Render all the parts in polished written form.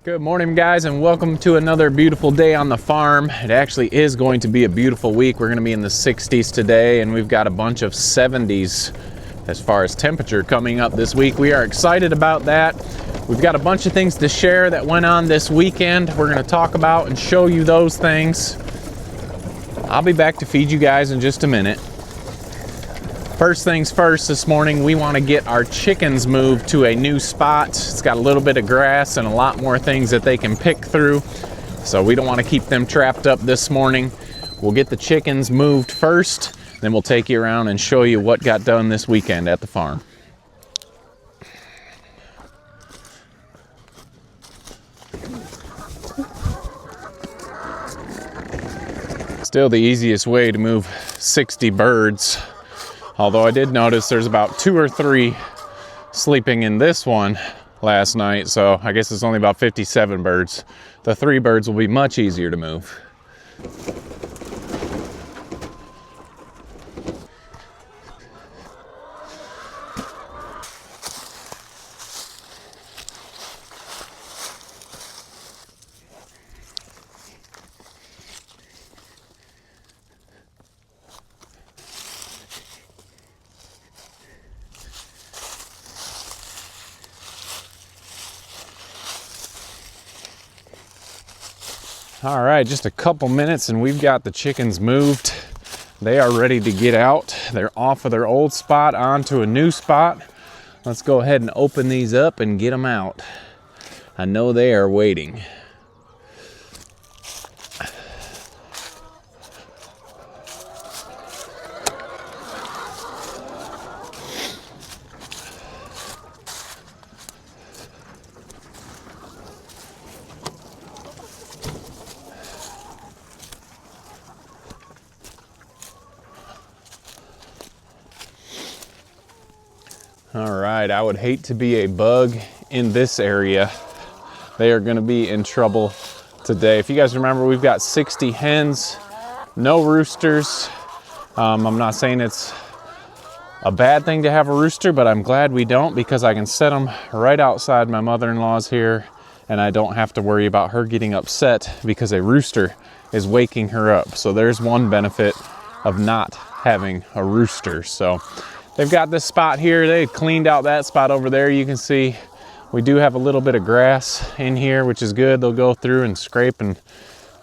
Good morning, guys, and welcome to another beautiful day on the farm. It actually is going to be a beautiful week. We're going to be in the 60s today, and we've got a bunch of 70s as far as temperature coming up this week. We are excited about that. We've got a bunch of things to share that went on this weekend. We're going to talk about and show you those things. I'll be back to feed you guys in just a minute. First things first, this morning we want to get our chickens moved to a new spot. It's got a little bit of grass and a lot more things that they can pick through, so we don't want to keep them trapped up this morning. We'll get the chickens moved first, then we'll take you around and show you what got done this weekend at the farm. Still the easiest way to move 60 birds. Although I did notice there's about 2 or 3 sleeping in this one last night, so I guess it's only about 57 birds. The 3 birds will be much easier to move. All right, just a couple minutes and we've got the chickens moved. They are ready to get out. They're off of their old spot onto a new spot. Let's go ahead and open these up and get them out. I know they are waiting. All right, I would hate to be a bug in this area. They are gonna be in trouble today. If you guys remember, we've got 60 hens, no roosters. I'm not saying it's a bad thing to have a rooster, but I'm glad we don't, because I can set them right outside my mother-in-law's here and I don't have to worry about her getting upset because a rooster is waking her up. So there's one benefit of not having a rooster. So they've got this spot here. They cleaned out that spot over there. You can see we do have a little bit of grass in here, which is good. They'll go through and scrape, and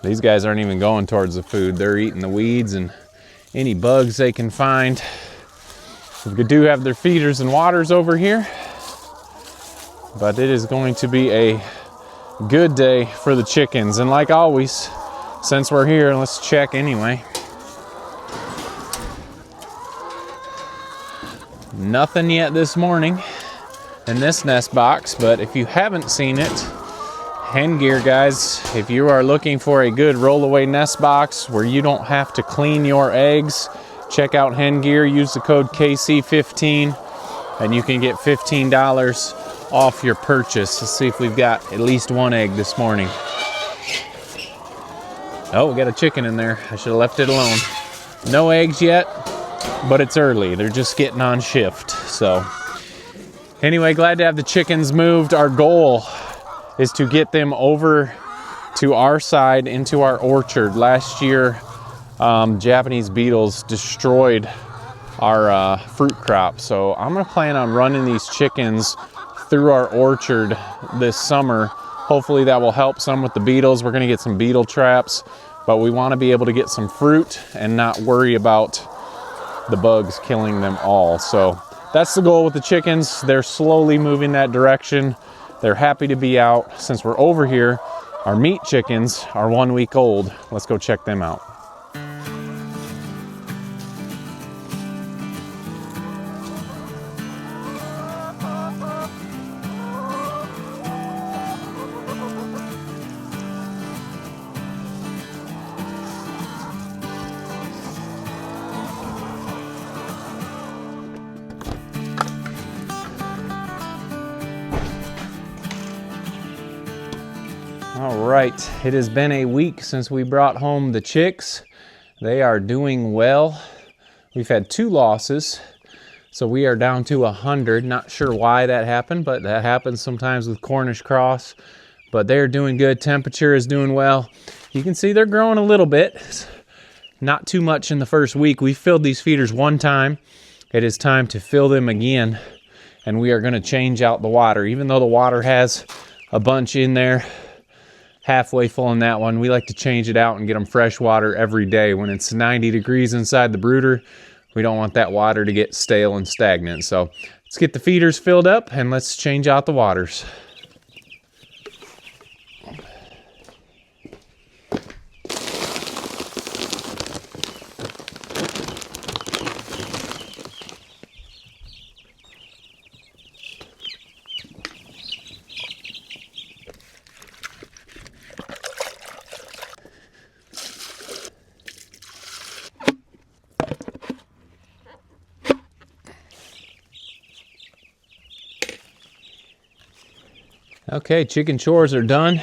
these guys aren't even going towards the food. They're eating the weeds and any bugs they can find. We do have their feeders and waters over here, but it is going to be a good day for the chickens. And like always, since we're here, let's check anyway. Nothing yet this morning in this nest box, but if you haven't seen it, Hen Gear, guys, if you are looking for a good rollaway nest box where you don't have to clean your eggs, check out Hen Gear. Use the code KC15 and you can get $15 off your purchase. Let's see if we've got at least one egg this morning. Oh, we got a chicken in there. I should have left it alone. No eggs yet, but it's early. They're just getting on shift. So anyway, glad to have the chickens moved. Our goal is to get them over to our side into our orchard. Last year, Japanese beetles destroyed our fruit crop. So I'm gonna plan on running these chickens through our orchard this summer. Hopefully that will help some with the beetles. We're gonna get some beetle traps, but we wanna be able to get some fruit and not worry about the bugs killing them all. So that's the goal with the chickens. They're slowly moving that direction. They're happy to be out. Since we're over here, our meat chickens are 1 week old. Let's go check them out. All right, it has been a week since we brought home the chicks. They are doing well. We've had 2 losses, so we are down to 100. Not sure why that happened, but that happens sometimes with Cornish cross. but they're doing good. Temperature is doing well. You can see they're growing a little bit. Not too much in the first week. We filled these feeders one time. It is time to fill them again, and we are going to change out the water. Even though the water has a bunch in there, halfway full in that one, we like to change it out and get them fresh water every day. When it's 90 degrees inside the brooder, we don't want that water to get stale and stagnant. So let's get the feeders filled up and let's change out the waters. Okay, chicken chores are done.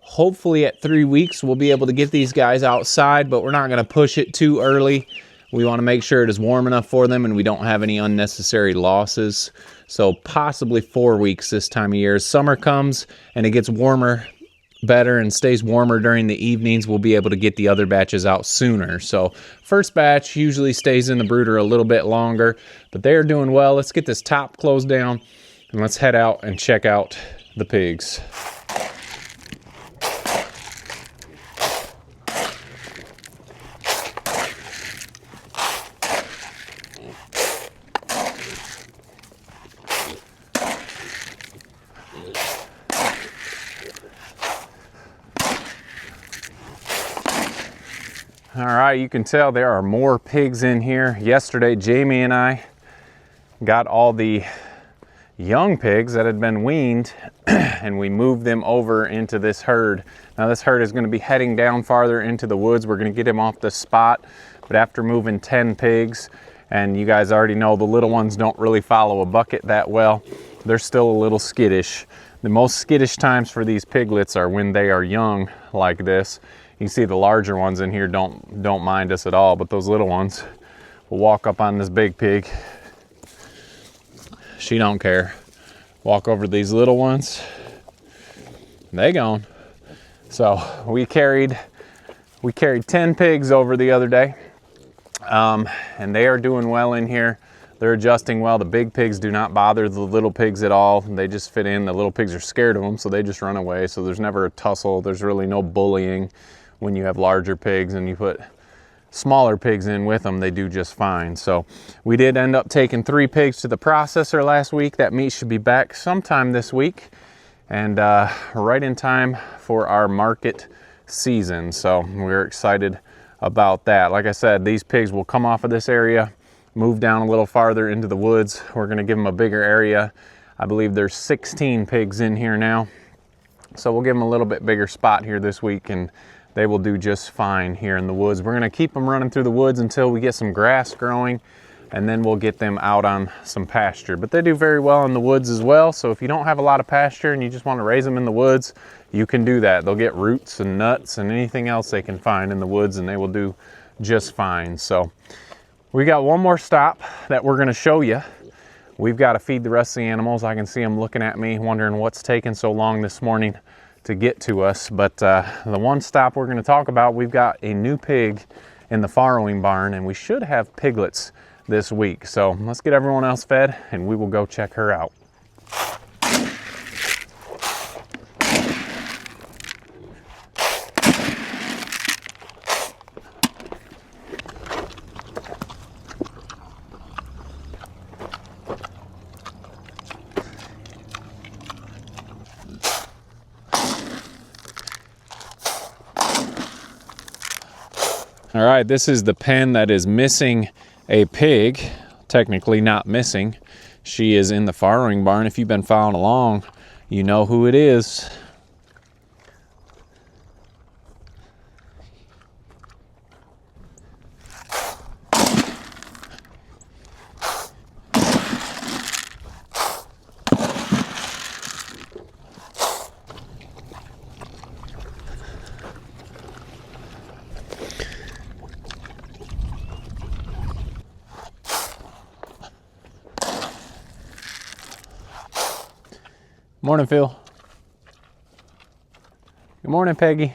Hopefully at 3 weeks we'll be able to get these guys outside, but we're not going to push it too early. We want to make sure it is warm enough for them and we don't have any unnecessary losses. So possibly 4 weeks this time of year. As summer comes and it gets warmer, better, and stays warmer during the evenings, we'll be able to get the other batches out sooner. So first batch usually stays in the brooder a little bit longer, but they're doing well. Let's get this top closed down and let's head out and check out the pigs. All right, you can tell there are more pigs in here. Yesterday, Jamie and I got all the young pigs that had been weaned and we moved them over into this herd. Now this herd is going to be heading down farther into the woods. We're going to get him off the spot, but after moving 10 pigs, and you guys already know the little ones don't really follow a bucket that well, they're still a little skittish. The most skittish times for these piglets are when they are young like this. You can see the larger ones in here don't mind us at all, but those little ones will walk up on this big pig. She don't care. Walk over these little ones, they gone. So we carried 10 pigs over the other day, and they are doing well in here. They're adjusting well. The big pigs do not bother the little pigs at all. They just fit in. The little pigs are scared of them, so they just run away. So there's never a tussle. There's really no bullying when you have larger pigs and you put smaller pigs in with them. They do just fine. So we did end up taking 3 pigs to the processor last week. That meat should be back sometime this week, and right in time for our market season. So we're excited about that. Like I said, these pigs will come off of this area, move down a little farther into the woods. We're going to give them a bigger area. I believe there's 16 pigs in here now, so we'll give them a little bit bigger spot here this week, and they will do just fine here in the woods. We're going to keep them running through the woods until we get some grass growing, and then we'll get them out on some pasture. But they do very well in the woods as well, so if you don't have a lot of pasture and you just want to raise them in the woods, you can do that. They'll get roots and nuts and anything else they can find in the woods, and they will do just fine. So we got one more stop that we're going to show you. We've got to feed the rest of the animals. I can see them looking at me wondering what's taking so long this morning to get to us. But the one stop we're going to talk about, we've got a new pig in the farrowing barn, and we should have piglets this week. So let's get everyone else fed and we will go check her out. All right, this is the pen that is missing a pig. Technically not missing. She is in the farrowing barn. If you've been following along, you know who it is. Morning, Phil. Good morning, Peggy.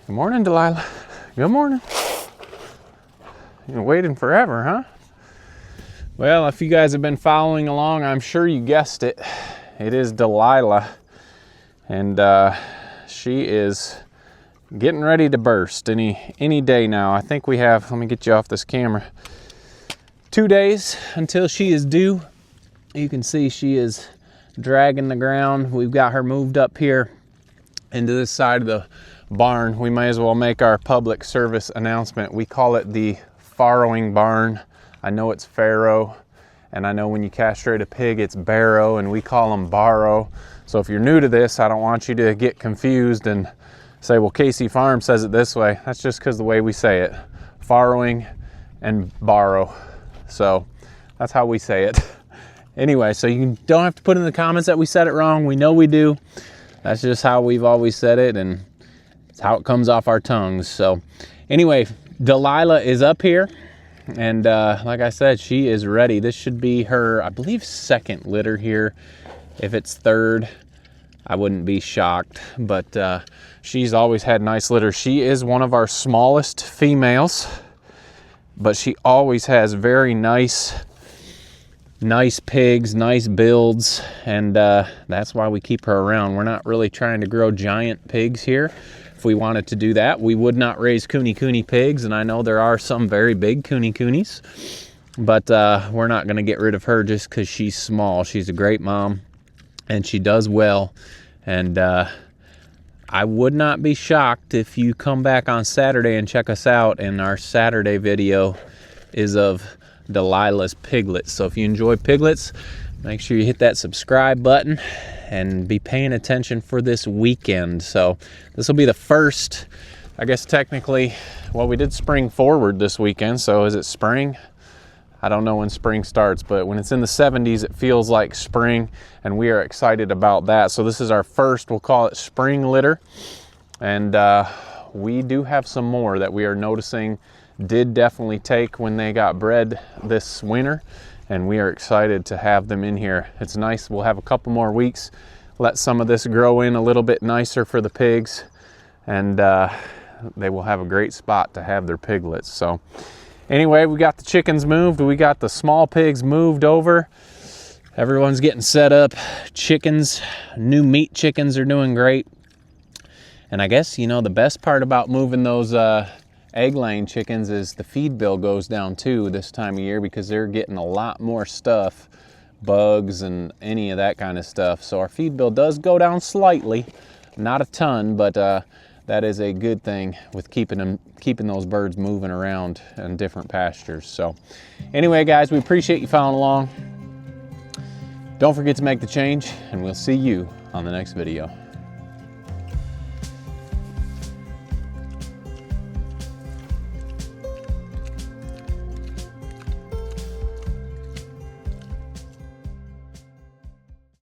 Good morning, Delilah. Good morning. You've been waiting forever, huh? Well, if you guys have been following along, I'm sure you guessed it. It is Delilah. And she is getting ready to burst any day now. I think we have, let me get you off this camera, 2 days until she is due. You can see she is dragging the ground. We've got her moved up here into this side of the barn. We may as well make our public service announcement. We call it the farrowing barn. I know it's farrow, and I know when you castrate a pig it's barrow, and we call them barrow. So if you're new to this, I don't want you to get confused and say, well, Casey Farm says it this way. That's just because the way we say it. Farrowing and barrow. So that's how we say it. Anyway, so you don't have to put in the comments that we said it wrong. We know we do. That's just how we've always said it, and it's how it comes off our tongues. So anyway, Delilah is up here, and like I said, she is ready. This should be her, I believe, second litter here. If it's third, I wouldn't be shocked, but she's always had nice litter. She is one of our smallest females, but she always has very nice pigs, nice builds, and that's why we keep her around. We're not really trying to grow giant pigs here. If we wanted to do that, we would not raise cooney pigs, and I know there are some very big coonies, but we're not going to get rid of her just because she's small. She's a great mom, and she does well, and I would not be shocked if you come back on Saturday and check us out, and our Saturday video is of Delilah's piglets. So if you enjoy piglets, make sure you hit that subscribe button and be paying attention for this weekend. So this will be the first, I guess technically, well, we did spring forward this weekend, so is it spring? I don't know when spring starts, but when it's in the 70s, it feels like spring, and we are excited about that. So this is our first, we'll call it spring litter, and we do have some more that we are noticing did definitely take when they got bred this winter, and we are excited to have them in here. It's nice. We'll have a couple more weeks, let some of this grow in a little bit nicer for the pigs, and they will have a great spot to have their piglets. So anyway, we got the chickens moved, we got the small pigs moved over, everyone's getting set up. Chickens, new meat chickens, are doing great. And I guess, you know, the best part about moving those egg-laying chickens is the feed bill goes down too this time of year, because they're getting a lot more stuff, bugs and any of that kind of stuff. So our feed bill does go down slightly, not a ton, but that is a good thing with keeping those birds moving around in different pastures. So anyway, guys, we appreciate you following along. Don't forget to make the change, and we'll see you on the next video.